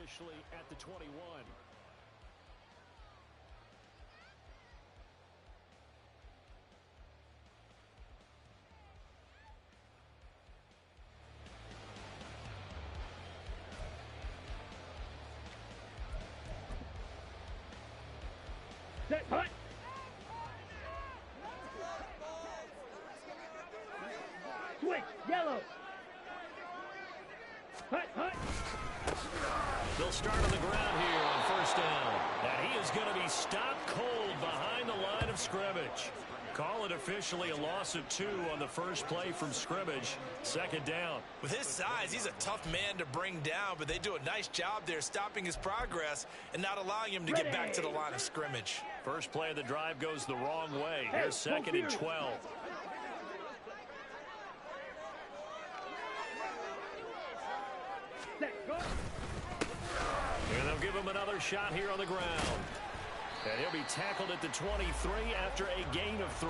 officially at the 21. Set, hut. Switch, yellow. Hut, hut. They'll start on the ground here on first down. And he is going to be stopped cold behind the line of scrimmage. Call it officially a loss of 2 on the first play from scrimmage. Second down. With his size, he's a tough man to bring down, but they do a nice job there stopping his progress and not allowing him to get back to the line of scrimmage. First play of the drive goes the wrong way. Here's second and 12. And they'll give him another shot here on the ground. And he'll be tackled at the 23 after a gain of 3.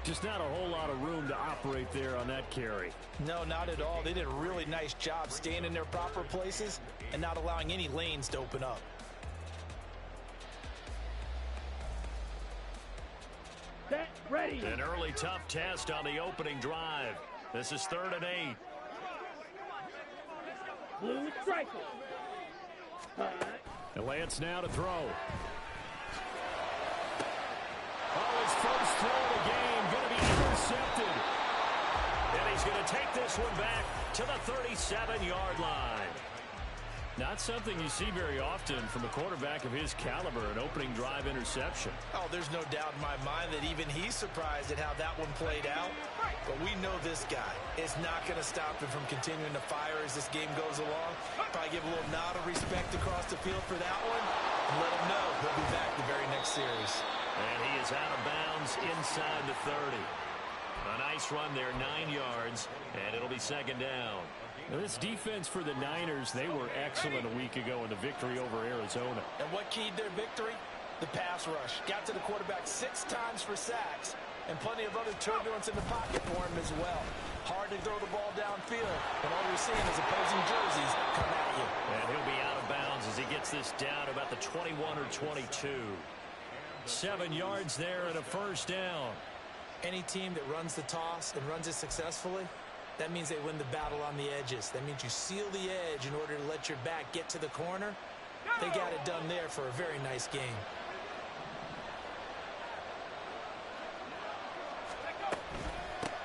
Just not a whole lot of room to operate there on that carry. No, not at all. They did a really nice job staying in their proper places and not allowing any lanes to open up. Set, ready. An early tough test on the opening drive. This is 3rd and 8. Blue striker. And Lance now to throw. Oh, his first throw of the game going to be intercepted. And he's going to take this one back to the 37-yard line. Not something you see very often from a quarterback of his caliber, an opening drive interception. Oh, there's no doubt in my mind that even he's surprised at how that one played out. But we know this guy is not going to stop him from continuing to fire as this game goes along. Probably give a little nod of respect across the field for that one and let him know he'll be back the very next series. And he is out of bounds inside the 30. A nice run there, 9 yards, and it'll be second down. Now, this defense for the Niners, they were excellent a week ago in the victory over Arizona. And what keyed their victory? The pass rush. Got to the quarterback 6 times for sacks, and plenty of other turbulence in the pocket for him as well. Hard to throw the ball downfield, and all you're seeing is opposing jerseys come at you. And he'll be out of bounds as he gets this down about the 21 or 22. 7 yards there and a first down. Any team that runs the toss and runs it successfully, that means they win the battle on the edges. That means you seal the edge in order to let your back get to the corner. They got it done there for a very nice game.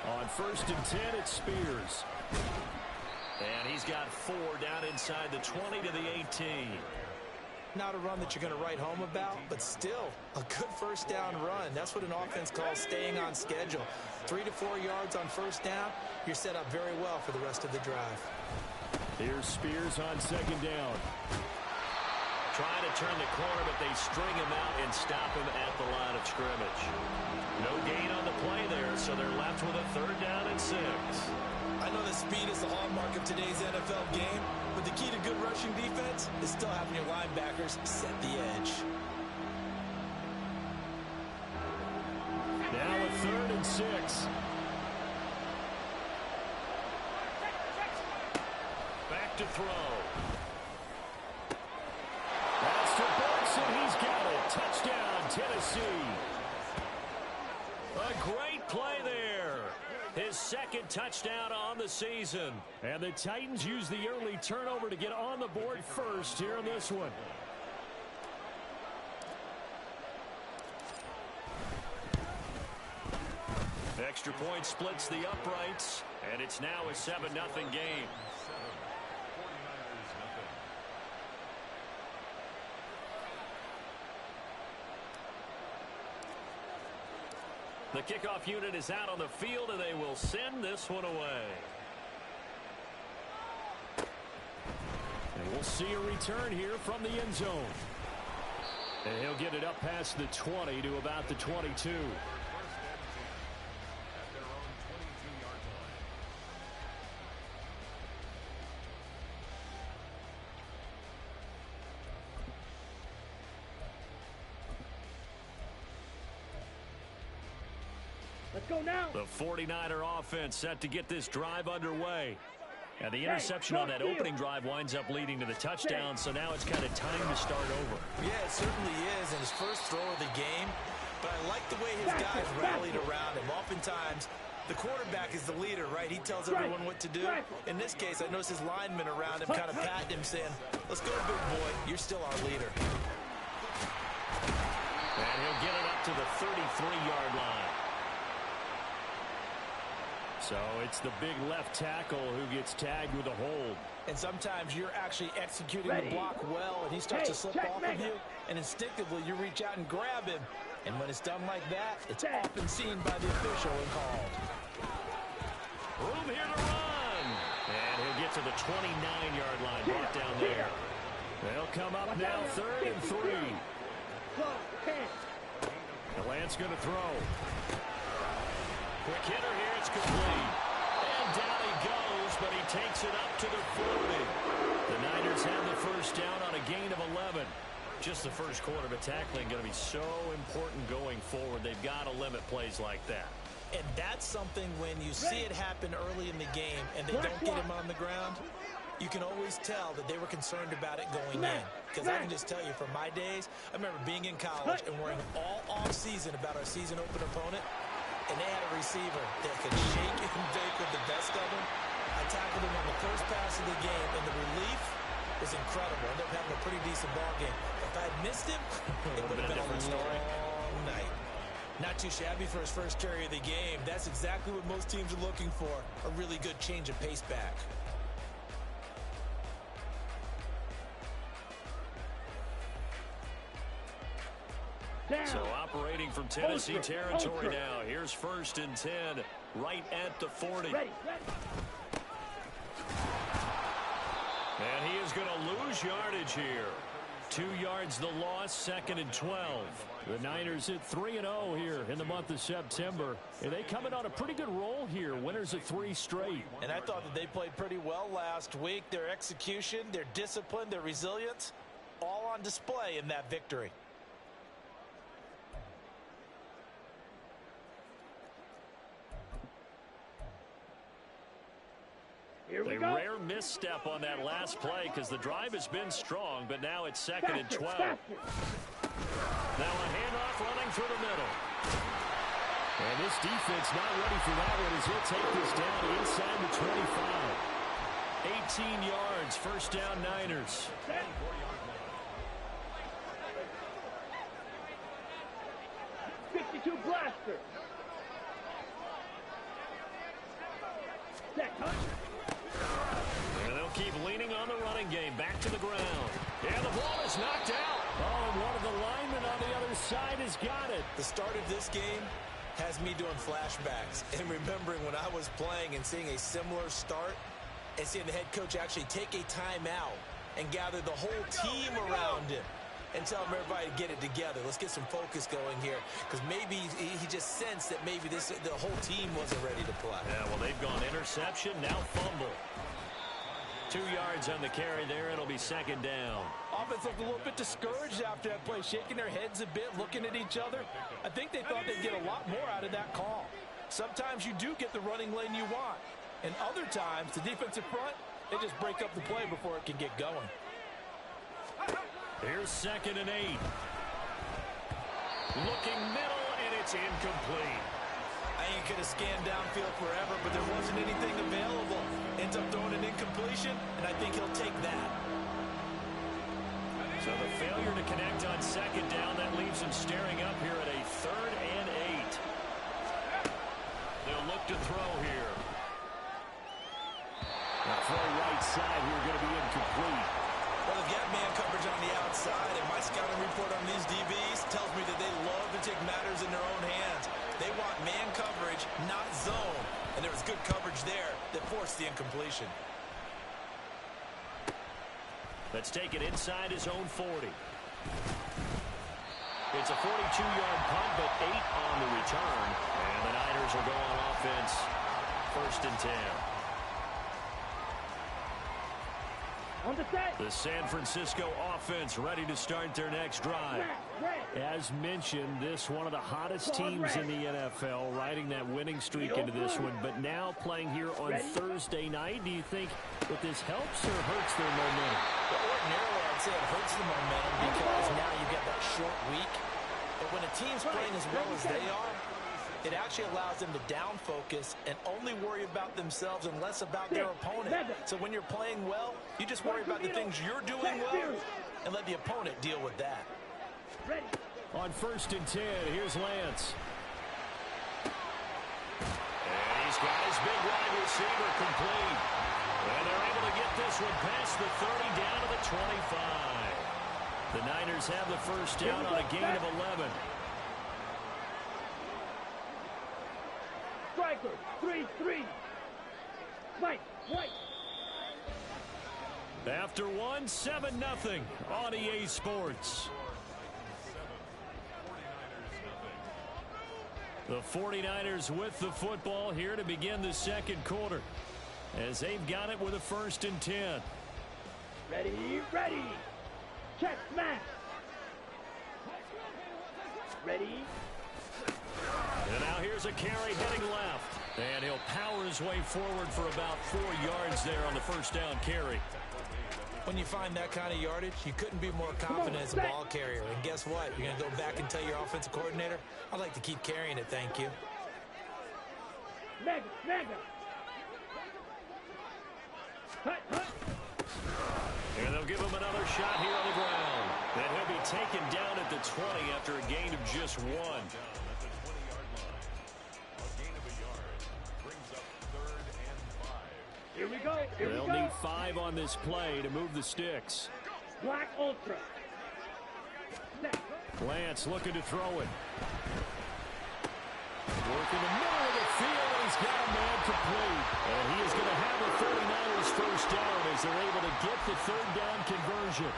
On 1st and 10, it's Spears. And he's got 4 down inside the 20 to the 18. Not a run that you're going to write home about, but still a good first down run. That's what an offense calls staying on schedule. 3 to 4 yards on first down, you're set up very well for the rest of the drive. Here's Spears on second down. Trying to turn the corner, but they string him out and stop him at the line of scrimmage. No gain on the play there, so they're left with a 3rd down and 6. I know that speed is the hallmark of today's NFL game, but the key to good rushing defense is still having your linebackers set the edge. Now a 3rd and 6. Back to throw. Pass to Burks, and he's got it. Touchdown, Tennessee. A great play there. His 2nd touchdown on the season. And the Titans use the early turnover to get on the board first here in this one. Extra point splits the uprights, and it's now a 7-0 game. The kickoff unit is out on the field, and they will send this one away. And we'll see a return here from the end zone. And he'll get it up past the 20 to about the 22. Let's go now. The 49er offense set to get this drive underway. And the interception on that opening drive winds up leading to the touchdown, so now it's kind of time to start over. Yeah, it certainly is in his first throw of the game, but I like the way his guys rallied around him. Oftentimes, the quarterback is the leader, right? He tells everyone what to do. In this case, I noticed his linemen around him kind of patting him, saying, let's go, big boy. You're still our leader. And he'll get it up to the 33-yard line. So it's the big left tackle who gets tagged with a hold. And sometimes you're actually executing the block well, and he starts to slip off of you, and instinctively you reach out and grab him. And when it's done like that, it's often seen by the official and called. Room here to run. And he'll get to the 29-yard line, brought down there. They'll come up now, 3rd and 3. The Lance going to throw. Quick hitter here, it's complete. And down he goes, but he takes it up to the 40. The Niners have the first down on a gain of 11. Just the first quarter, but tackling going to be so important going forward. They've got to limit plays like that. And that's something when you see it happen early in the game and they don't get him on the ground, you can always tell that they were concerned about it going in. Because I can just tell you, from my days, I remember being in college and worrying all off-season about our season open opponent, and they had a receiver that could shake and bake with the best of them. I tackled him on the first pass of the game, and the relief was incredible. Ended up having a pretty decent ball game. If I had missed him, it would have been a long night. Not too shabby for his first carry of the game. That's exactly what most teams are looking for, a really good change of pace back. So operating from Tennessee territory now. Here's 1st and 10, right at the 40. And he is going to lose yardage here. 2 yards the loss, 2nd and 12. The Niners at 3-0 here in the month of September. And they come in on a pretty good roll here. Winners of 3 straight. And I thought that they played pretty well last week. Their execution, their discipline, their resilience, all on display in that victory. A rare misstep on that last play because the drive has been strong, but now it's 2nd and 12. Now a handoff running through the middle. And this defense not ready for that one as he'll take this down inside the 25. 18 yards, first down Niners. '52 blaster. And they'll keep leaning on the running game. Back to the ground. And the ball is knocked out. Oh, and one of the linemen on the other side has got it. The start of this game has me doing flashbacks and remembering when I was playing and seeing a similar start and seeing the head coach actually take a timeout and gather the whole team around him and tell everybody to get it together. Let's get some focus going here, because maybe he just sensed that maybe the whole team wasn't ready to play. Yeah, well, they've gone interception, now fumble. 2 yards on the carry there. It'll be 2nd down. Offense looked a little bit discouraged after that play, shaking their heads a bit, looking at each other. I think they thought they'd get a lot more out of that call. Sometimes you do get the running lane you want, and other times the defensive front, they just break up the play before it can get going. Here's 2nd and 8. Looking middle, and it's incomplete. I ain't going to scan downfield forever, but there wasn't anything available. Ends up throwing an incompletion, and I think he'll take that. So the failure to connect on 2nd down, that leaves him staring up here at a 3rd and 8. They'll look to throw here. The throw right side here going to be incomplete. Well, they've got man coverage on the outside, and my scouting report on these DBs tells me that they love to take matters in their own hands. They want man coverage, not zone. And there was good coverage there that forced the incompletion. Let's take it inside his own 40. It's a 42-yard punt, but 8 on the return. And the Niners will go on offense, 1st and 10. On the set. The San Francisco offense ready to start their next drive. As mentioned, this one of the hottest teams in the NFL, riding that winning streak into this one, but now playing here on Thursday night. Do you think that this helps or hurts their momentum? Well, ordinarily, I'd say it hurts the momentum because now you get that short week. But when a team's playing as well as they are, it actually allows them to down focus and only worry about themselves and less about their opponent. So when you're playing well, you just worry about the things you're doing well and let the opponent deal with that. On 1st and 10, here's Lance. And he's got his big wide receiver complete. And they're able to get this one past the 30 down to the 25. The Niners have the first down on a gain of 11. Striker, 3-3. Mike, White. After one, 7-0 on EA Sports. The 49ers with the football here to begin the second quarter, as they've got it with a 1st and 10. Ready, ready. Check, smash. Ready. And now here's a carry heading left. And he'll power his way forward for about 4 yards there on the first down carry. When you find that kind of yardage, you couldn't be more confident as a ball carrier. And guess what? You're going to go back and tell your offensive coordinator, I'd like to keep carrying it, thank you. Mega, mega. Hut, hut. And they'll give him another shot here on the ground. And he'll be taken down at the 20 after a gain of just 1. Here we go. They'll need 5 on this play to move the sticks. Black Ultra. Lance looking to throw it. Working the middle of the field, and he's got a man complete. And he is going to have the 49ers first down as they're able to get the 3rd down conversion.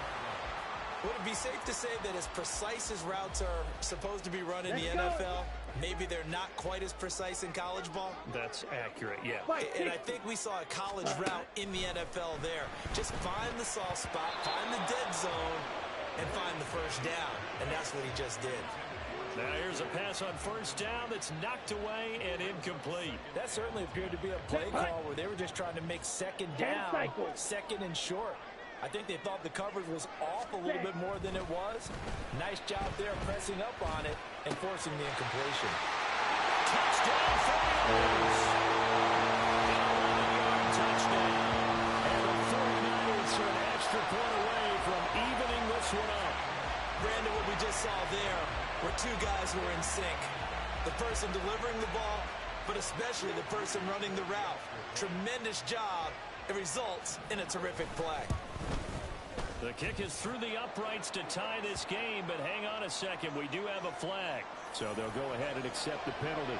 Would it be safe to say that as precise as routes are supposed to be run in the NFL, maybe they're not quite as precise in college ball? That's accurate, yeah. And I think we saw a college route in the NFL there. Just find the soft spot, find the dead zone, and find the first down. And that's what he just did. Now here's a pass on first down that's knocked away and incomplete. That certainly appeared to be a play call where they were just trying to make second down, second and short. I think they thought the coverage was off a little bit more than it was. Nice job there pressing up on it and forcing the incompletion. Touchdown 49ers! Touchdown. And the 49ers are an extra point away from evening this one up. Brandon, what we just saw there were 2 guys who were in sync. The person delivering the ball, but especially the person running the route. Tremendous job. It results in a terrific play. The kick is through the uprights to tie this game, but hang on a second. We do have a flag, so they'll go ahead and accept the penalty.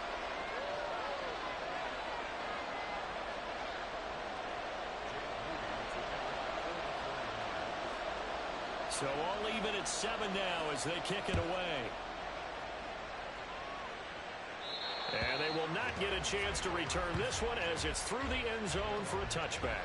So all even at 7 now as they kick it away. And they will not get a chance to return this one as it's through the end zone for a touchback.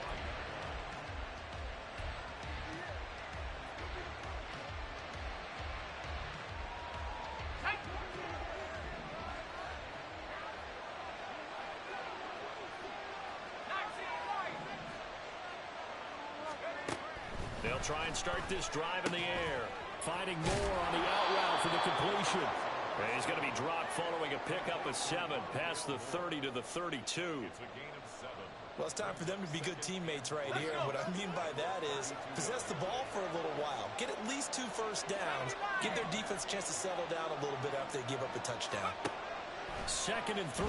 They'll try and start this drive in the air. Finding more on the out route for the completion. And he's going to be dropped following a pickup of 7 past the 30 to the 32. Well, it's time for them to be good teammates right here. And what I mean by that is possess the ball for a little while. Get at least 2 first downs. Give their defense a chance to settle down a little bit after they give up a touchdown. 2nd and 3.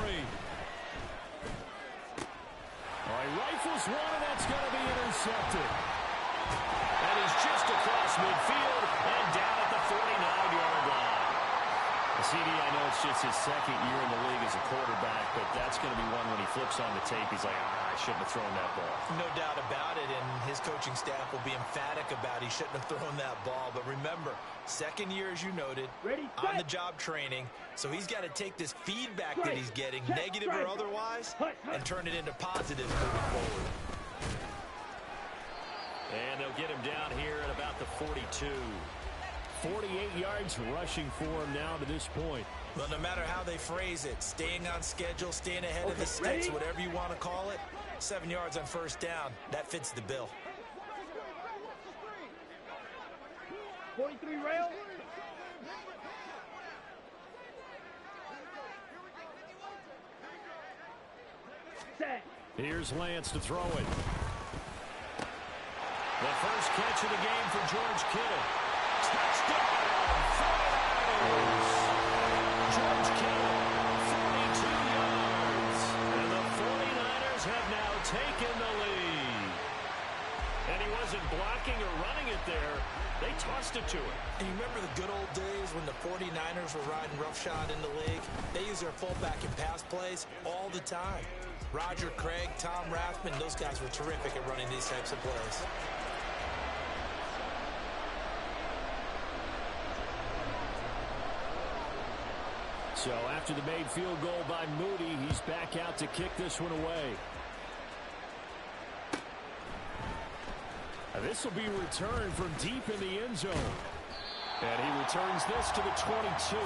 All right, rifles one, and that's going to be intercepted. And he's just across midfield and down at the 49-yard line. CD, I know it's just his 2nd year in the league as a quarterback, but that's going to be one when he flips on the tape. He's like, I shouldn't have thrown that ball. No doubt about it, and his coaching staff will be emphatic about he shouldn't have thrown that ball. But remember, 2nd year, as you noted, on-the-job training, so he's got to take this feedback that he's getting, negative or otherwise, and turn it into positives moving forward. And they'll get him down here at about the 42. 48 yards rushing for him now to this point. Well, no matter how they phrase it, staying on schedule, staying ahead of the sticks, ready? whatever you want to call it, 7 yards on first down, that fits the bill. 43 rail. Set. Here's Lance to throw it. The first catch of the game for George Kittle. Touchdown, 49ers. George Kittle, 42 yards. And the 49ers have now taken the lead. And he wasn't blocking or running it there. They tossed it to him. And you remember the good old days when the 49ers were riding roughshod in the league? They used their fullback in pass plays all the time. Roger Craig, Tom Rathman, those guys were terrific at running these types of plays. So after the made field goal by Moody, he's back out to kick this one away. This will be returned from deep in the end zone. And he returns this to the 22.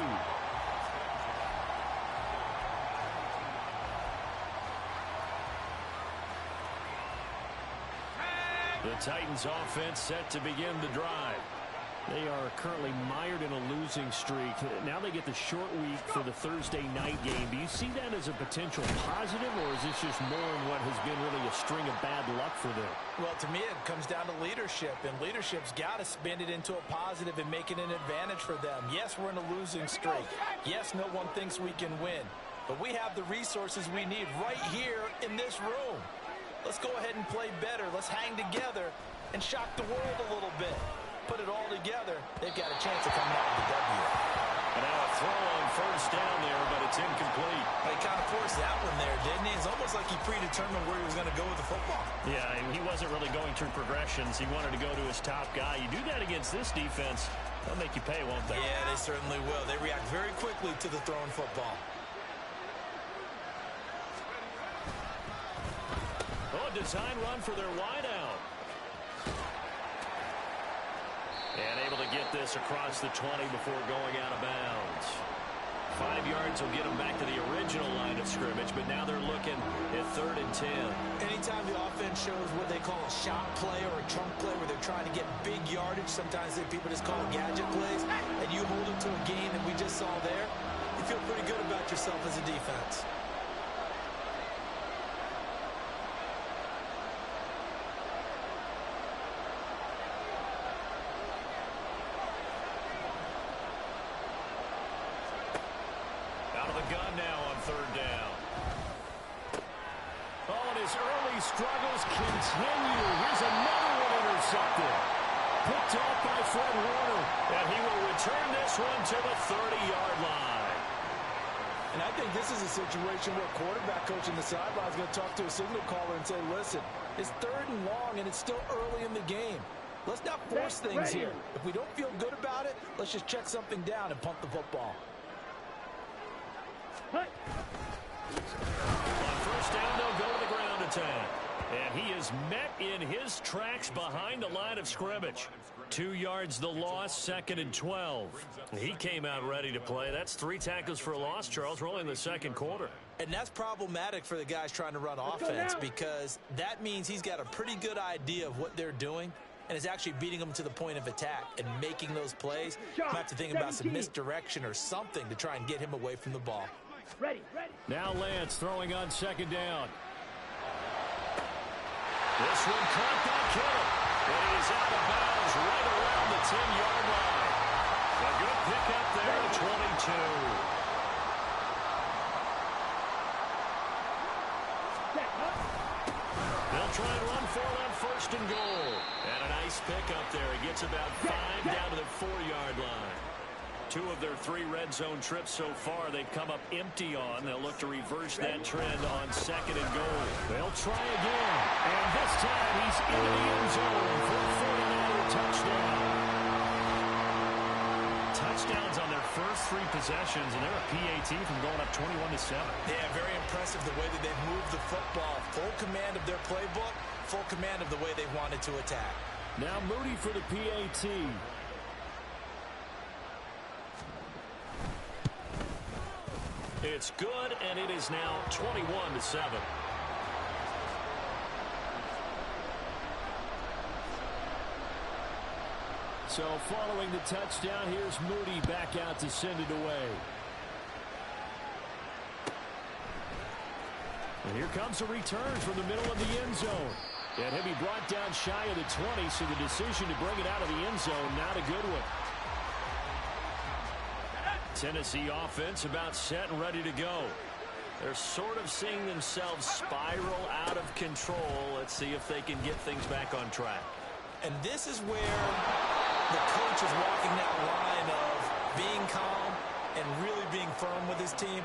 The Titans offense set to begin the drive. They are currently mired in a losing streak. Now they get the short week for the Thursday night game. Do you see that as a potential positive, or is this just more in what has been really a string of bad luck for them? Well, to me, it comes down to leadership, and leadership's got to spin it into a positive and make it an advantage for them. Yes, we're in a losing streak. Yes, no one thinks we can win, but we have the resources we need right here in this room. Let's go ahead and play better. Let's hang together and shock the world a little bit. Put it all together, they've got a chance of coming out with the W. And now a throw on first down there, but it's incomplete. He kind of forced that one there, didn't he? It's almost like he predetermined where he was going to go with the football. Yeah, he wasn't really going through progressions. He wanted to go to his top guy. You do that against this defense, they'll make you pay, won't they? Yeah, they certainly will. They react very quickly to the thrown football. Oh, a design run for their wideout. And able to get this across the 20 before going out of bounds. 5 yards will get them back to the original line of scrimmage, but now they're looking at 3rd and 10. Anytime the offense shows what they call a shot play or a trunk play where they're trying to get big yardage, sometimes people just call it gadget plays, and you hold them to a gain that we just saw there, you feel pretty good about yourself as a defense. Gun now on 3rd down. Oh, and his early struggles continue. Here's another one intercepted. Picked off by Fred Warner. And he will return this one to the 30-yard line. And I think this is a situation where quarterback coach in the sideline is going to talk to a signal caller and say, listen, it's 3rd and long and it's still early in the game. Let's not force things here. If we don't feel good about it, let's just check something down and punt the football. On first down, they'll go to the ground attack. And he is met in his tracks behind the line of scrimmage. 2 yards the loss, 2nd and 12. He came out ready to play. That's 3 tackles for a loss, Charles, rolling the second quarter. And that's problematic for the guys trying to run offense because that means he's got a pretty good idea of what they're doing and is actually beating them to the point of attack and making those plays. You have to think about some misdirection or something to try and get him away from the ball. Ready. Now Lance throwing on 2nd down. This one caught by Kittle. But it is out of bounds right around the 10-yard line. A good pickup there at 22. They'll try and run for it on 1st and goal. And a nice pickup there. He gets about 5 down to the 4-yard line. 2 of their 3 red zone trips so far they've come up empty on. They'll look to reverse that trend on 2nd and goal. They'll try again. And this time he's into the end zone for a 49er touchdown. Touchdowns on their first 3 possessions, and they're a PAT from going up 21-7. Yeah, very impressive the way that they've moved the football. Full command of their playbook, full command of the way they wanted to attack. Now Moody for the PAT. It's good, and it is now 21-7. So following the touchdown, here's Moody back out to send it away. And here comes a return from the middle of the end zone. And he'll be brought down shy of the 20, so the decision to bring it out of the end zone, not a good one. Tennessee offense about set and ready to go. They're sort of seeing themselves spiral out of control. Let's see if they can get things back on track. And this is where the coach is walking that line of being calm and really being firm with his team.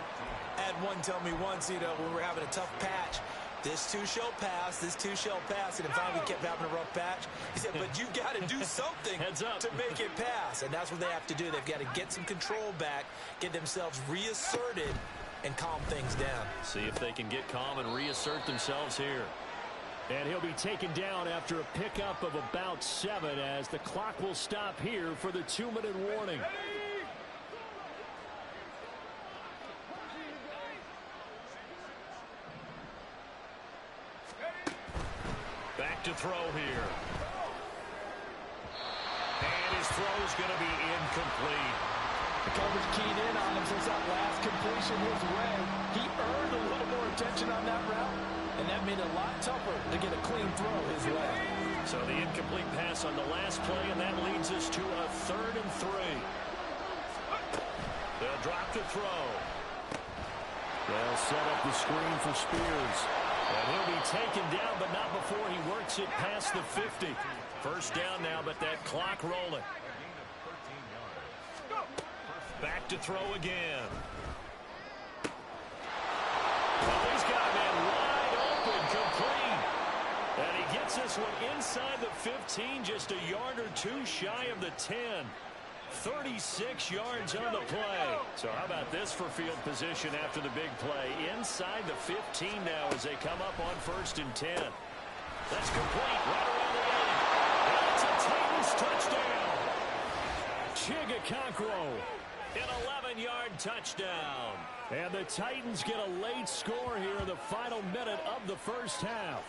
I had one tell me once, when we were having a tough patch, this too shall pass, this too shall pass, and finally we kept having a rough patch. He said, but you've got to do something to make it pass, and that's what they have to do. They've got to get some control back, get themselves reasserted, and calm things down. See if they can get calm and reassert themselves here. And he'll be taken down after a pickup of about 7 as the clock will stop here for the 2-minute warning. Back to throw here. And his throw is going to be incomplete. The coverage keyed in on him since that last completion his way. He earned a little more attention on that route, and that made it a lot tougher to get a clean throw his way. So the incomplete pass on the last play, and that leads us to a 3rd and 3. They'll drop to throw. They'll set up the screen for Spears. And he'll be taken down, but not before he works it past the 50. First down now, but that clock rolling. Back to throw again. Well, he's got a man wide open, complete. And he gets this one inside the 15, just a yard or 2 shy of the 10. 36 yards on the play. So how about this for field position after the big play? Inside the 15 now as they come up on 1st and 10. That's complete right around the 8. And it's a Titans touchdown. Chigakonkwo, an 11-yard touchdown. And the Titans get a late score here in the final minute of the first half.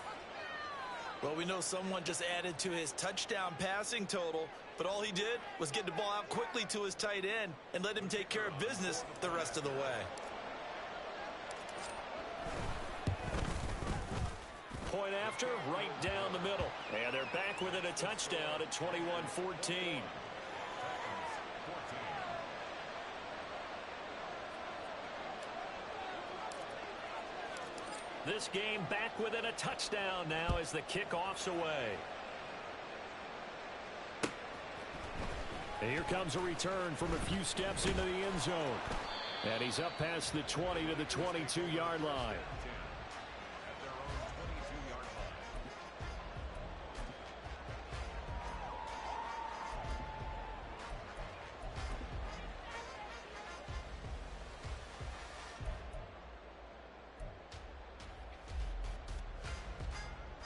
Well, we know someone just added to his touchdown passing total, but all he did was get the ball out quickly to his tight end and let him take care of business the rest of the way. Point after, right down the middle. And they're back within a touchdown at 21-14. This game back within a touchdown now as the kickoff's away. And here comes a return from a few steps into the end zone. And he's up past the 20 to the 22-yard line.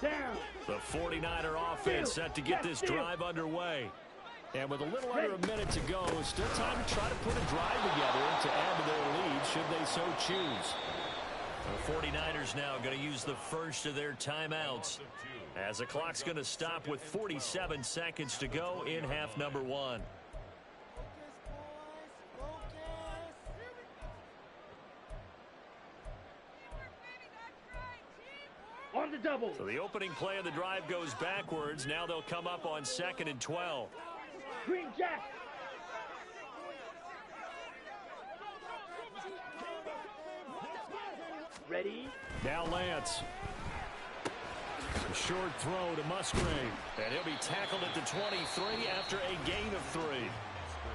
Down. The 49er offense set to get this drive underway. And with a little under a minute to go, still time to try to put a drive together to add to their lead should they so choose. The 49ers now going to use the first of their timeouts as the clock's going to stop with 47 seconds to go in half number 1. On the double. So the opening play of the drive goes backwards. Now they'll come up on 2nd and 12. Green Jack. Ready. Now Lance. A short throw to Musgrave. And he'll be tackled at the 23 after a gain of 3.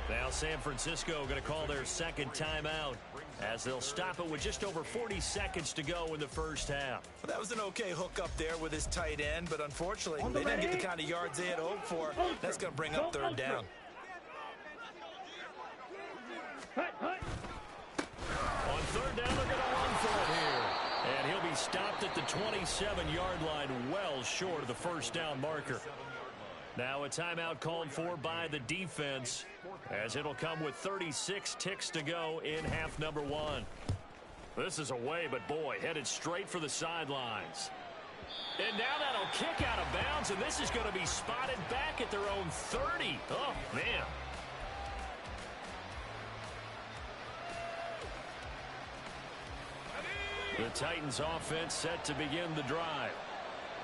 Now San Francisco going to call their second timeout as they'll stop it with just over 40 seconds to go in the first half. Well, that was an okay hook up there with his tight end, but unfortunately they didn't get the kind of yards they had hoped for. That's going to bring up 3rd down. Hut, hut. On 3rd down, they're going to run for it here. And he'll be stopped at the 27-yard line, well short of the first down marker. Now a timeout called for by the defense, as it'll come with 36 ticks to go in half number one. This is away, but boy, headed straight for the sidelines. And now that'll kick out of bounds, and this is going to be spotted back at their own 30. Oh, man. The Titans offense set to begin the drive.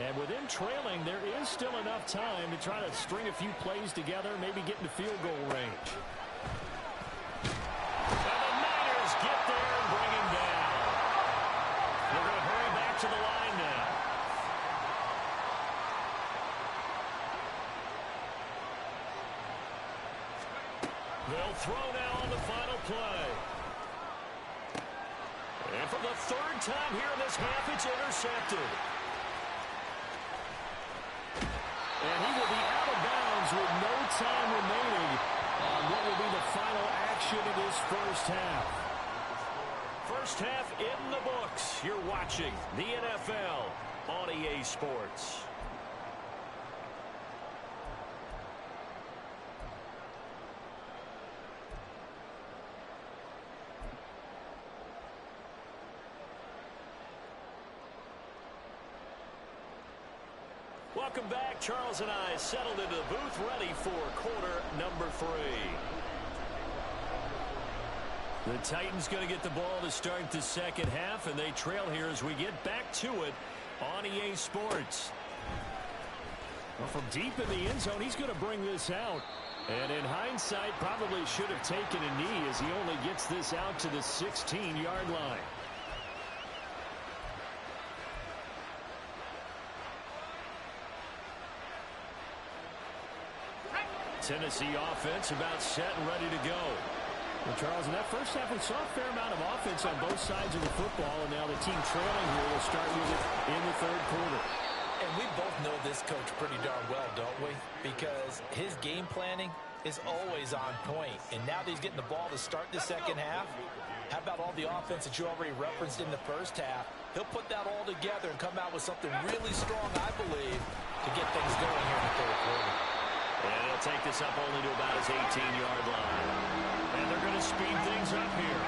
And with him trailing, there is still enough time to try to string a few plays together, maybe get into field goal range. And the Niners get there and bring him down. They're going to hurry back to the line now. They'll throw now on the final play. And for the third time here in this half, it's intercepted. And he will be out of bounds with no time remaining on what will be the final action in this first half. First half in the books. You're watching the NFL on EA Sports. Welcome back. Charles and I settled into the booth, ready for quarter number 3. The Titans going to get the ball to start the second half, and they trail here as we get back to it on EA Sports. Well, from deep in the end zone, he's going to bring this out. And in hindsight, probably should have taken a knee as he only gets this out to the 16-yard line. Tennessee offense about set and ready to go. Well, Charles, in that first half, we saw a fair amount of offense on both sides of the football, and now the team trailing here will start with it in the third quarter. And we both know this coach pretty darn well, don't we? Because his game planning is always on point. And now that he's getting the ball to start the second half, how about all the offense that you already referenced in the first half? He'll put that all together and come out with something really strong, I believe, to get things going here in the third quarter. And he'll take this up only to about his 18-yard line. And they're going to speed things up here.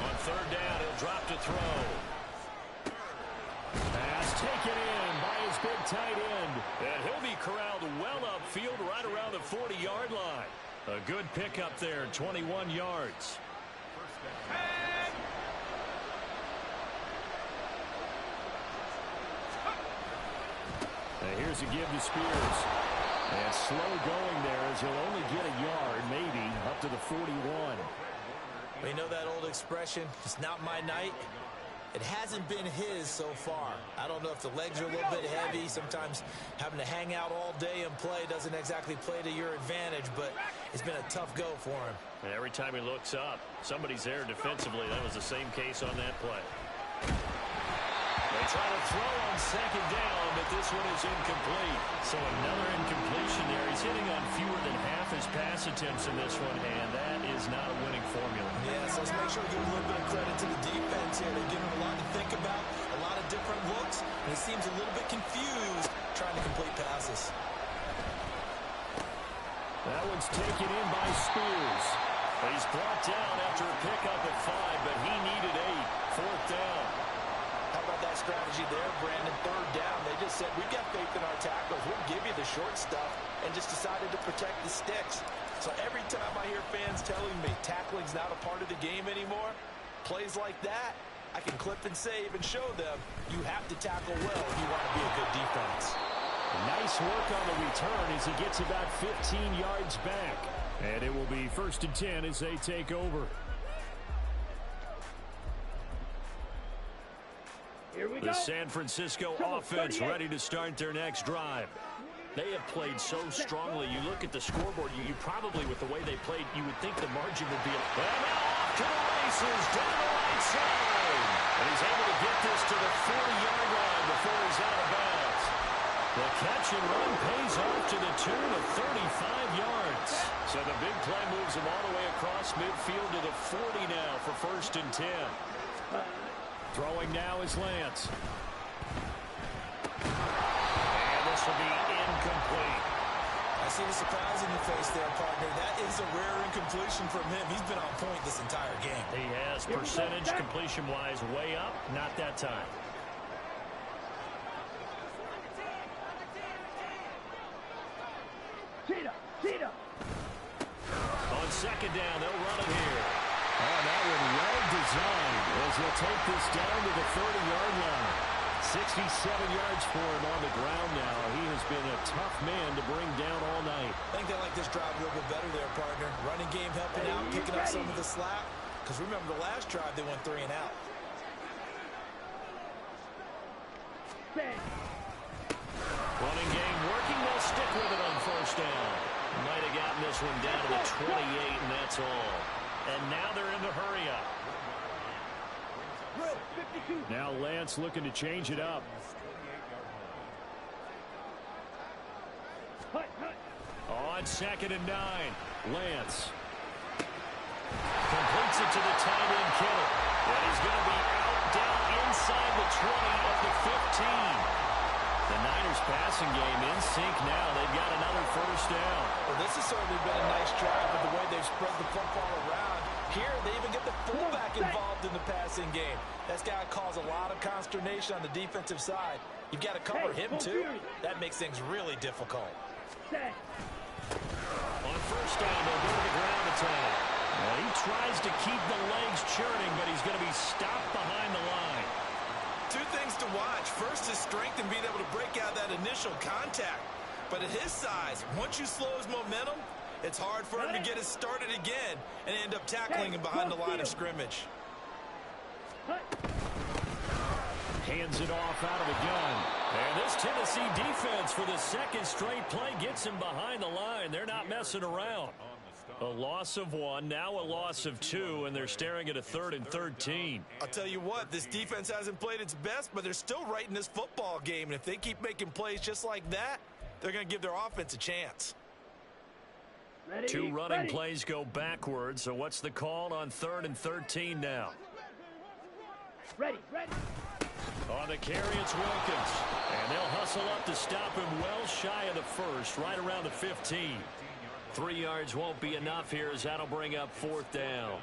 On third down, he'll drop to throw. Pass taken in by his big tight end. And he'll be corralled well upfield right around the 40-yard line. A good pickup there, 21 yards. And here's a give to Spears. And slow going there as he'll only get a yard, maybe, up to the 41. We know that old expression, it's not my night. It hasn't been his so far. I don't know if the legs are a little bit heavy. Sometimes having to hang out all day and play doesn't exactly play to your advantage, but it's been a tough go for him. And every time he looks up, somebody's there defensively. That was the same case on that play. They try to throw on second down, but this one is incomplete. So another incompletion there. He's hitting on fewer than half his pass attempts in this one, and that is not a winning formula. Yeah, so let's make sure we give a little bit of credit to the defense here. They've given him a lot to think about, a lot of different looks, and he seems a little bit confused trying to complete passes. That one's taken in by Spears. He's brought down after a pickup at 5, but he needed 8. Fourth down. How about that strategy there, Brandon? Third down, they just said, we've got faith in our tackles. We'll give you the short stuff, and just decided to protect the sticks. So every time I hear fans telling me tackling's not a part of the game anymore, plays like that, I can clip and save and show them you have to tackle well if you want to be a good defense. Nice work on the return as he gets about 15 yards back. And it will be 1st and 10 as they take over. Here we The go. San Francisco offense ready to start their next drive. They have played so strongly. You look at the scoreboard, you probably, with the way they played, you would think the margin would be... And now off to the races, down the right side. And he's able to get this to the 40-yard line before he's out of bounds. The catch and run pays off to the tune of 35 yards. So the big play moves him all the way across midfield to the 40 now for 1st and 10. Throwing now is Lance. This will be incomplete. I see the surprise in your face there, partner. That is a rare incompletion from him. He's been on point this entire game. He has percentage completion-wise way up. Not that time. Cheetah. On second down, they'll run it here. Oh, that one well designed as he'll take this down to the 30-yard line. 67 yards for him on the ground now. He has been a tough man to bring down all night. I think they like this drive a little bit better there, partner. Running game helping out, picking up some of the slack. Because remember, the last drive, they went 3 and out. Running game working. They'll stick with it on first down. Might have gotten this one down to the 28, and that's all. And now they're in the hurry up. Now Lance looking to change it up. On second and 9, Lance completes it to the tight end Kittle. And he's going to be out down inside the 20 of the 15. The Niners passing game in sync now. They've got another first down. Well, this has certainly been a nice drive with the way they've spread the football around. Here, they even get the fullback involved in the passing game. That's got to cause a lot of consternation on the defensive side. You've got to cover him, too. That makes things really difficult. On first down, they'll go to the ground attack. Well, he tries to keep the legs churning, but he's going to be stopped behind the line. 2 things to watch. First, his strength and being able to break out that initial contact. But at his size, once you slow his momentum, it's hard for him to get it started again and end up tackling him behind the line of scrimmage. Hands it off out of the gun. And this Tennessee defense for the second straight play gets him behind the line. They're not messing around. A loss of 1, now a loss of 2, and they're staring at a 3rd and 13. I'll tell you what, this defense hasn't played its best, but they're still right in this football game. And if they keep making plays just like that, they're going to give their offense a chance. 2 running plays go backwards, so what's the call on 3rd and 13 now? Ready. On the carry, it's Wilkins. And they'll hustle up to stop him well shy of the first, right around the 15. 3 yards won't be enough here as that'll bring up 4th down.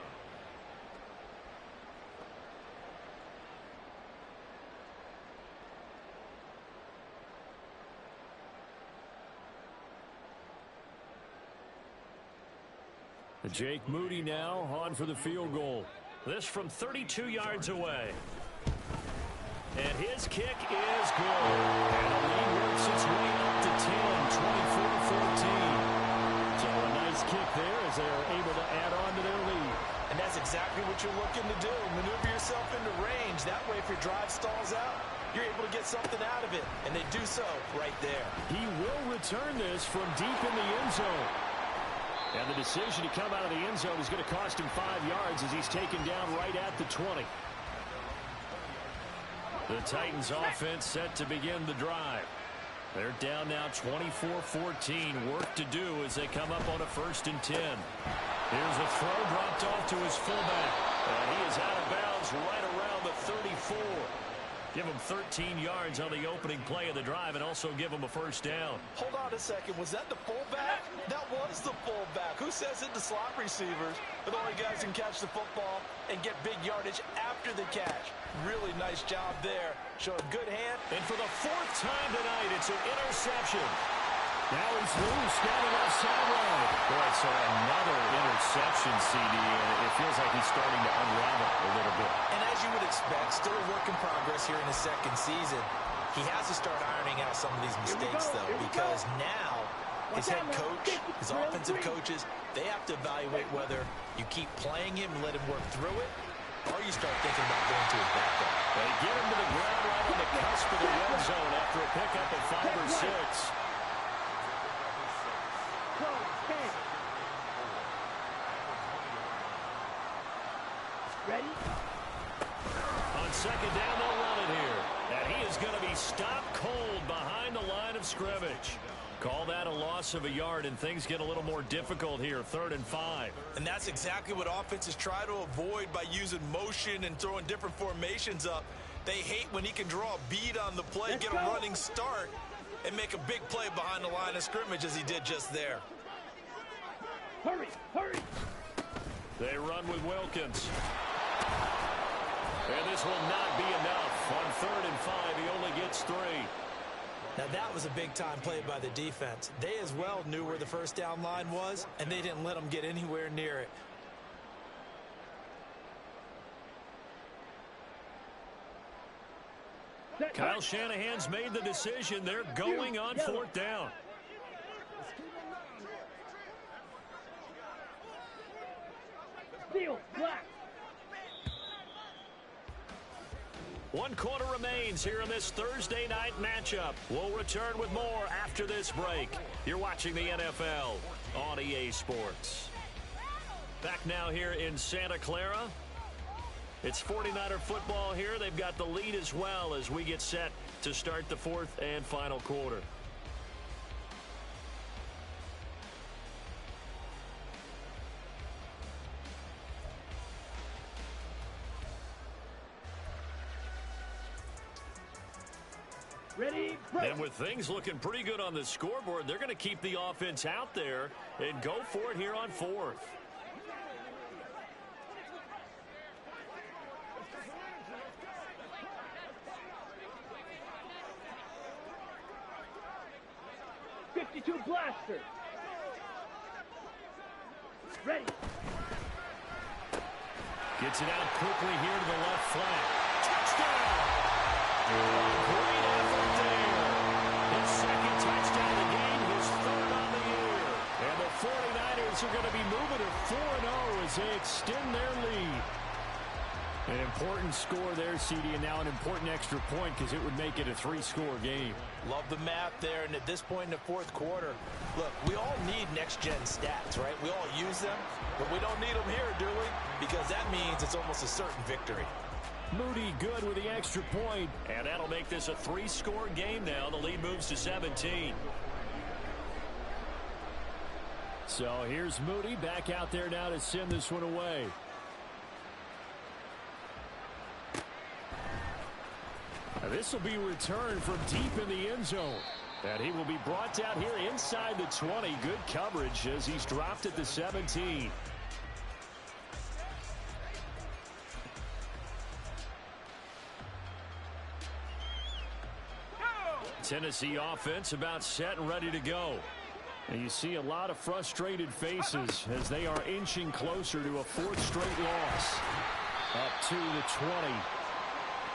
Jake Moody now on for the field goal. This from 32 yards away. And his kick is good. And the lead works its way up to 10, 24-14. So a nice kick there as they're able to add on to their lead. And that's exactly what you're looking to do. Maneuver yourself into range. That way, if your drive stalls out, you're able to get something out of it. And they do so right there. He will return this from deep in the end zone. And the decision to come out of the end zone is going to cost him 5 yards as he's taken down right at the 20. The Titans offense set to begin the drive. They're down now 24-14. Work to do as they come up on a 1st and 10. Here's a throw dropped off to his fullback. And he is out of bounds right around the 34. Give him 13 yards on the opening play of the drive and also give him a 1st down. Hold on a second. Was that the fullback? That was the fullback. Who says it? The slot receivers are the only guys who can catch the football and get big yardage after the catch. Really nice job there. Showing good hand. And for the 4th time tonight, it's an interception. Now he's loose down the left sideline. Boy, so another interception, CD. It feels like he's starting to unravel a little bit. And as you would expect, still a work in progress here in his 2nd season. He has to start ironing out some of these mistakes, though, because now his head coach, his offensive coaches, they have to evaluate whether you keep playing him and let him work through it, or you start thinking about going to his backup. They get him to the ground right on the cusp of the red zone after a pickup of 5 or 6. Ready? On second down, they'll run it here. And he is going to be stopped cold behind the line of scrimmage. Call that a loss of a yard, and things get a little more difficult here, 3rd and 5. And that's exactly what offenses try to avoid by using motion and throwing different formations up. They hate when he can draw a bead on the play, get a running start, and make a big play behind the line of scrimmage as he did just there. Hurry, hurry. They run with Wilkins. And this will not be enough. On 3rd and 5, he only gets 3. Now that was a big-time play by the defense. They as well knew where the first down line was, and they didn't let them get anywhere near it. Kyle Shanahan's made the decision. They're going on 4th down. Steel, black. 1 quarter remains here in this Thursday night matchup. We'll return with more after this break. You're watching the NFL on EA Sports. Back now here in Santa Clara. It's 49er football here. They've got the lead as well as we get set to start the 4th and final quarter. Ready, break. And with things looking pretty good on the scoreboard, they're going to keep the offense out there and go for it here on 4th. .52 blaster. Ready. Gets it out quickly here to the left flank. Touchdown! Great effort there. His 2nd touchdown of the game, his 3rd on the year. And the 49ers are going to be moving to 4-0 as they extend their lead. An important score there, CD, and now an important extra point because it would make it a 3-score game. Love the math there, and at this point in the 4th quarter, look, we all need next-gen stats, right? We all use them, but we don't need them here, do we? Because that means it's almost a certain victory. Moody good with the extra point, and that'll make this a 3-score game now. The lead moves to 17. So here's Moody back out there now to send this one away. This will be returned from deep in the end zone. And he will be brought down here inside the 20. Good coverage as he's dropped at the 17. Tennessee offense about set and ready to go. And you see a lot of frustrated faces as they are inching closer to a 4th straight loss. Up to the 20.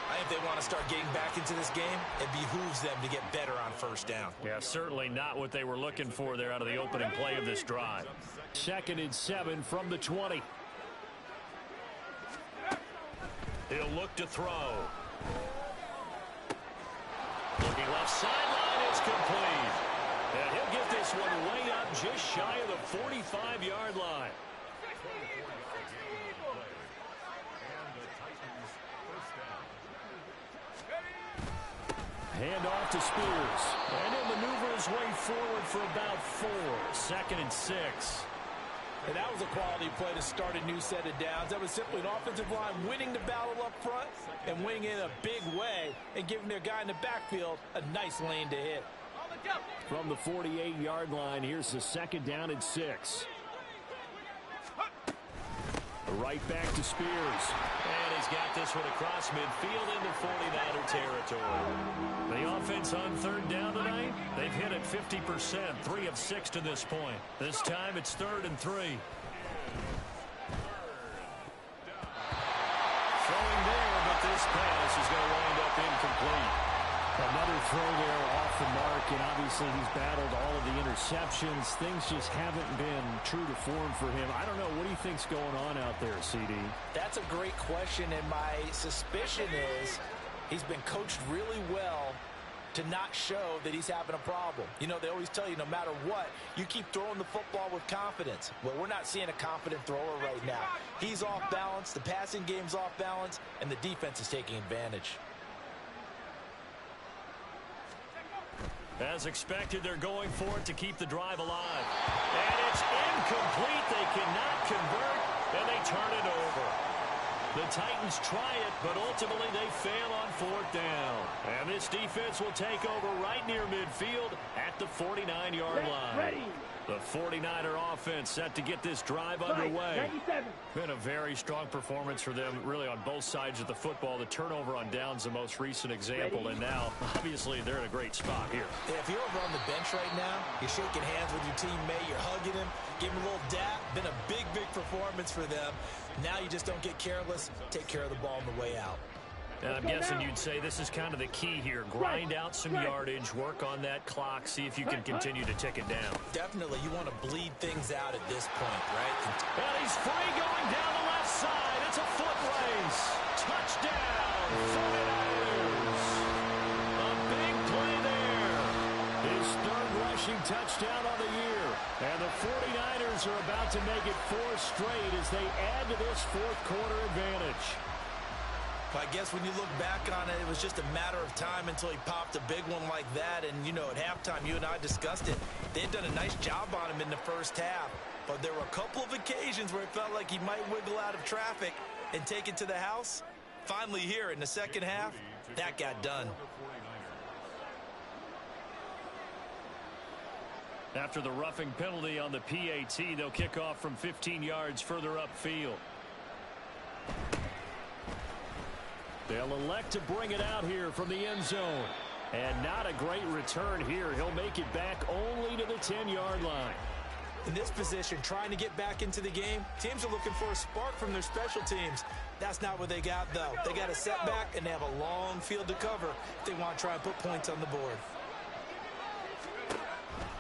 I think they want to start getting back into this game. It behooves them to get better on 1st down. Yeah, certainly not what they were looking for there out of the opening play of this drive. 2nd and 7 from the 20. He'll look to throw. Looking left sideline, it's complete. And he'll get this one way up just shy of the 45-yard line. Hand off to Spears. And he'll maneuver his way forward for about 4. 2nd and 6. And that was a quality play to start a new set of downs. That was simply an offensive line winning the battle up front and winning in a big way and giving their guy in the backfield a nice lane to hit. From the 48-yard line, here's the 2nd down and 6. Right back to Spears. And he's got this one across midfield into 49er territory. The offense on 3rd down tonight, they've hit it 50%, 3 of 6 to this point. This time it's 3rd and 3. Throwing there, but this pass is going to wind up incomplete. Another throw there off the mark, and obviously he's battled all of the interceptions. Things just haven't been true to form for him. I don't know. What do you think's going on out there, CD? That's a great question, and my suspicion is he's been coached really well to not show that he's having a problem. You know, they always tell you no matter what, you keep throwing the football with confidence. Well, we're not seeing a confident thrower right now. He's off balance, the passing game's off balance, and the defense is taking advantage. As expected, they're going for it to keep the drive alive. And it's incomplete. They cannot convert, and they turn it over. The Titans try it, but ultimately they fail on fourth down. And this defense will take over right near midfield at the 49-yard line. Ready. The 49er offense set to get this drive underway. 97. Been a very strong performance for them, really, on both sides of the football. The turnover on downs, the most recent example. And now, obviously, they're in a great spot here. Yeah, if you're over on the bench right now, you're shaking hands with your teammate, you're hugging him, give him a little dap. Been a big, big performance for them. Now you just don't get careless. Take care of the ball on the way out. And I'm guessing you'd say this is kind of the key here. Grind out some yardage, work on that clock, see if you can continue to tick it down. Definitely, you want to bleed things out at this point, right? And he's free going down the left side. It's a foot race. Touchdown, 49ers. A big play there. His third rushing touchdown on the year. And the 49ers are about to make it 4 straight as they add to this fourth quarter advantage. I guess when you look back on it, it was just a matter of time until he popped a big one like that. And, you know, at halftime, you and I discussed it. They had done a nice job on him in the first half. But there were a couple of occasions where it felt like he might wiggle out of traffic and take it to the house. Finally here in the second half, that got done. After the roughing penalty on the PAT, they'll kick off from 15 yards further upfield. They'll elect to bring it out here from the end zone. And not a great return here. He'll make it back only to the 10-yard line. In this position, trying to get back into the game, teams are looking for a spark from their special teams. That's not what they got, though. They got a setback, and they have a long field to cover if they want to try and put points on the board.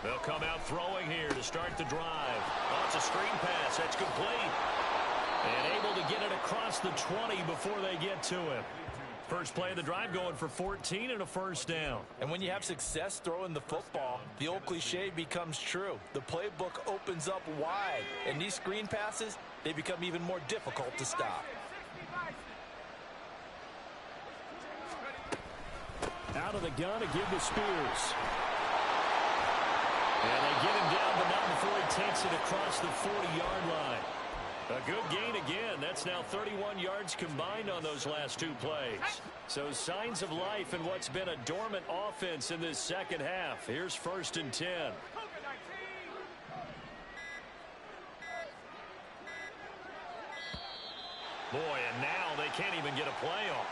They'll come out throwing here to start the drive. Oh, it's a screen pass. That's complete. And able to get it across the 20 before they get to him. First play of the drive going for 14 and a first down. And when you have success throwing the football, the old cliche becomes true. The playbook opens up wide. And these screen passes, they become even more difficult to stop. Out of the gun to give to Spears. And they get him down, but not before he takes it across the 40-yard line. A good gain again. That's now 31 yards combined on those last 2 plays. So signs of life in what's been a dormant offense in this second half. Here's 1st and 10. Boy, and now they can't even get a play off.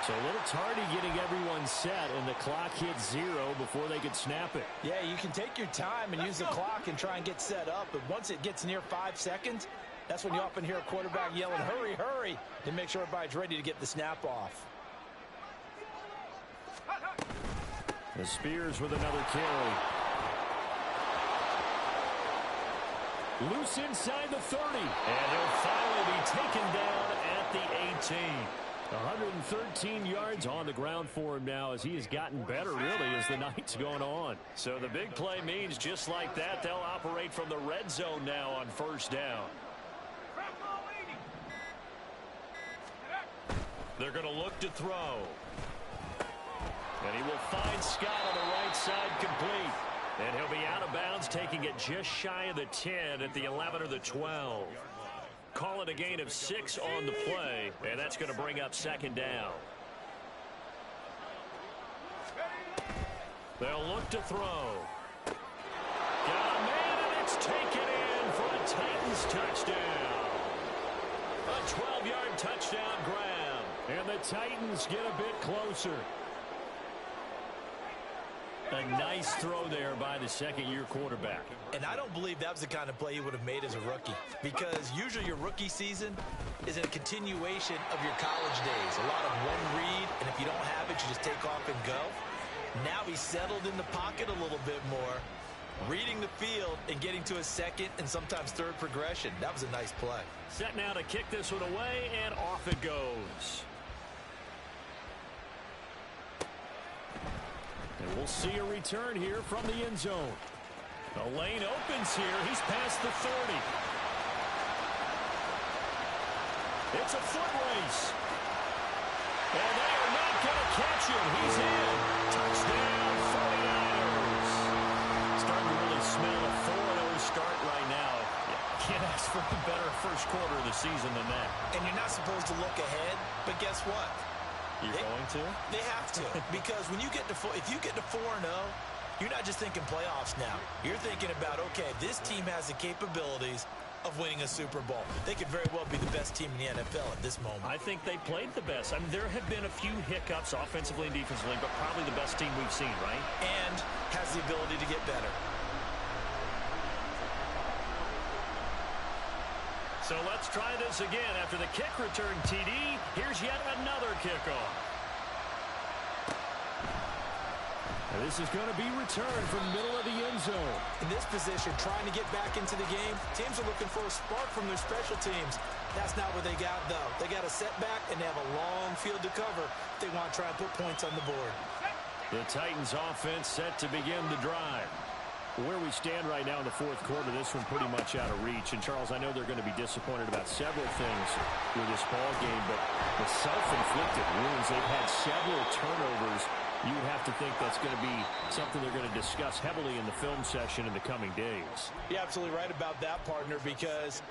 So a little tardy getting everyone set, and the clock hits 0 before they could snap it. Yeah, you can take your time and use the clock and try and get set up, but once it gets near 5 seconds, that's when you often hear a quarterback yelling, hurry, hurry, to make sure everybody's ready to get the snap off. The Spears with another carry. Loose inside the 30. And he'll finally be taken down at the 18. 113 yards on the ground for him now as he has gotten better, really, as the night's going on. So the big play means just like that, they'll operate from the red zone now on first down. They're going to look to throw. And he will find Scott on the right side complete. And he'll be out of bounds, taking it just shy of the 10 at the 11 or the 12. Call it a gain of 6 on the play, and that's going to bring up second down. They'll look to throw. Got a man, and it's taken in for a Titans touchdown. A 12-yard touchdown grab. And the Titans get a bit closer. A nice throw there by the second-year quarterback. And I don't believe that was the kind of play he would have made as a rookie, because usually your rookie season is a continuation of your college days. A lot of one read, and if you don't have it, you just take off and go. Now he's settled in the pocket a little bit more, reading the field and getting to a second and sometimes third progression. That was a nice play. Set now to kick this one away, and off it goes. And we'll see a return here from the end zone. The lane opens here. He's past the 30. It's a foot race. And they are not going to catch him. He's in. Touchdown, 49ers. Starting to really smell a 4-0 start right now. Can't ask ask for a better first quarter of the season than that. And you're not supposed to look ahead, but guess what? You're going to? They have to. Because when you get to if you get to 4-0, you're not just thinking playoffs now. You're thinking about, okay, this team has the capabilities of winning a Super Bowl. They could very well be the best team in the NFL at this moment. I think they played the best. I mean, there have been a few hiccups offensively and defensively, but probably the best team we've seen, right? And has the ability to get better. So let's try this again. After the kick return TD, here's yet another kickoff. And this is going to be returned from middle of the end zone. In this position, trying to get back into the game, teams are looking for a spark from their special teams. That's not what they got, though. They got a setback, and they have a long field to cover if they want to try and put points on the board. The Titans offense set to begin the drive. Where we stand right now in the fourth quarter, this one pretty much out of reach. And, Charles, I know they're going to be disappointed about several things with this ball game, but the self-inflicted wounds, they've had several turnovers. You would have to think that's going to be something they're going to discuss heavily in the film session in the coming days. You're absolutely right about that, partner, because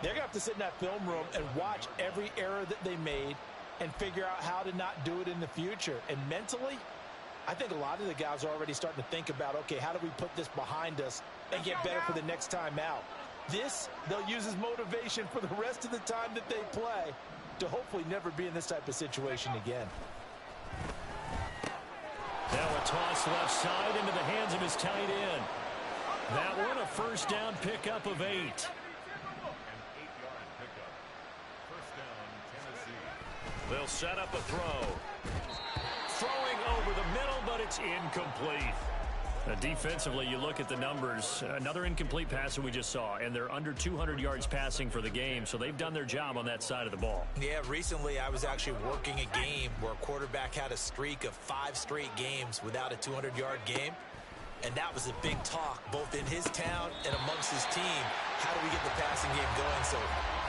they're going to have to sit in that film room and watch every error that they made and figure out how to not do it in the future. And mentally, I think a lot of the guys are already starting to think about, okay, how do we put this behind us and get better for the next time out? This, they'll use as motivation for the rest of the time that they play to hopefully never be in this type of situation again. Now a toss left side into the hands of his tight end. That one a first down pickup of 8. They'll set up a throw. Throwing over the middle, but it's incomplete. Defensively, you look at the numbers. Another incomplete pass that we just saw, and they're under 200 yards passing for the game, so they've done their job on that side of the ball. Yeah, recently I was actually working a game where a quarterback had a streak of 5 straight games without a 200-yard game, and that was a big talk both in his town and amongst his team. How do we get the passing game going? So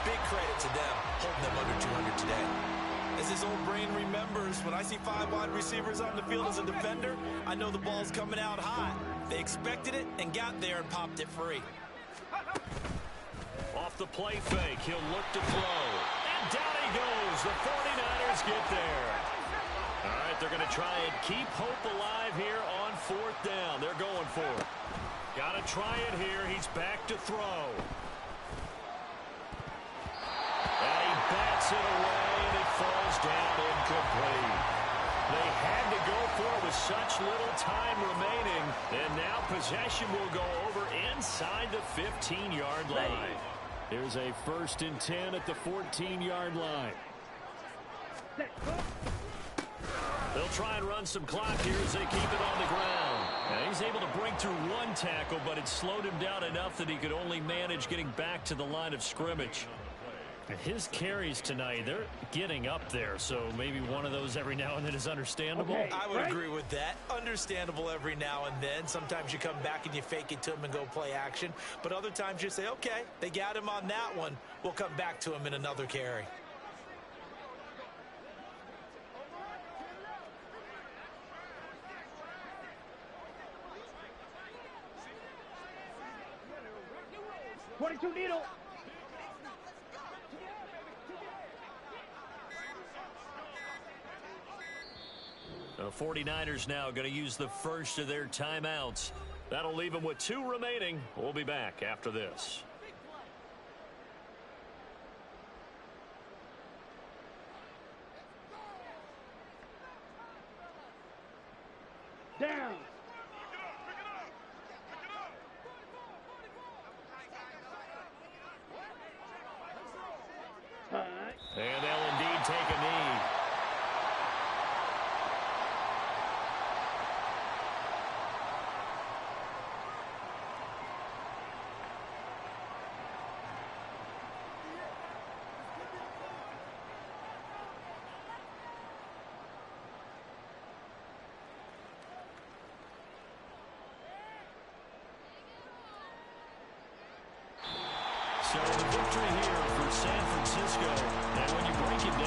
big credit to them holding them under 200 today. As his old brain remembers, when I see 5 wide receivers on the field as a defender, I know the ball's coming out hot. They expected it and got there and popped it free. Off the play fake, he'll look to throw. And down he goes. The 49ers get there. All right, they're going to try and keep hope alive here on 4th down. They're going for it. Got to try it here. He's back to throw. And he bats it away, and it falls down incomplete. They had to go for it with such little time remaining, and now possession will go over inside the 15-yard line. Here's a 1st and 10 at the 14-yard line. They'll try and run some clock here as they keep it on the ground. Now he's able to break through 1 tackle, but it slowed him down enough that he could only manage getting back to the line of scrimmage. His carries tonight, they're getting up there, so maybe one of those every now and then is understandable. Okay, I would agree with that. Understandable every now and then. Sometimes you come back and you fake it to him and go play action. But other times you say, okay, they got him on that one. We'll come back to him in another carry. .22 needle. The 49ers now going to use the first of their timeouts. That'll leave them with 2 remaining. We'll be back after this. Down. And they'll indeed take a knee. So the victory here for San Francisco. And when you break it down,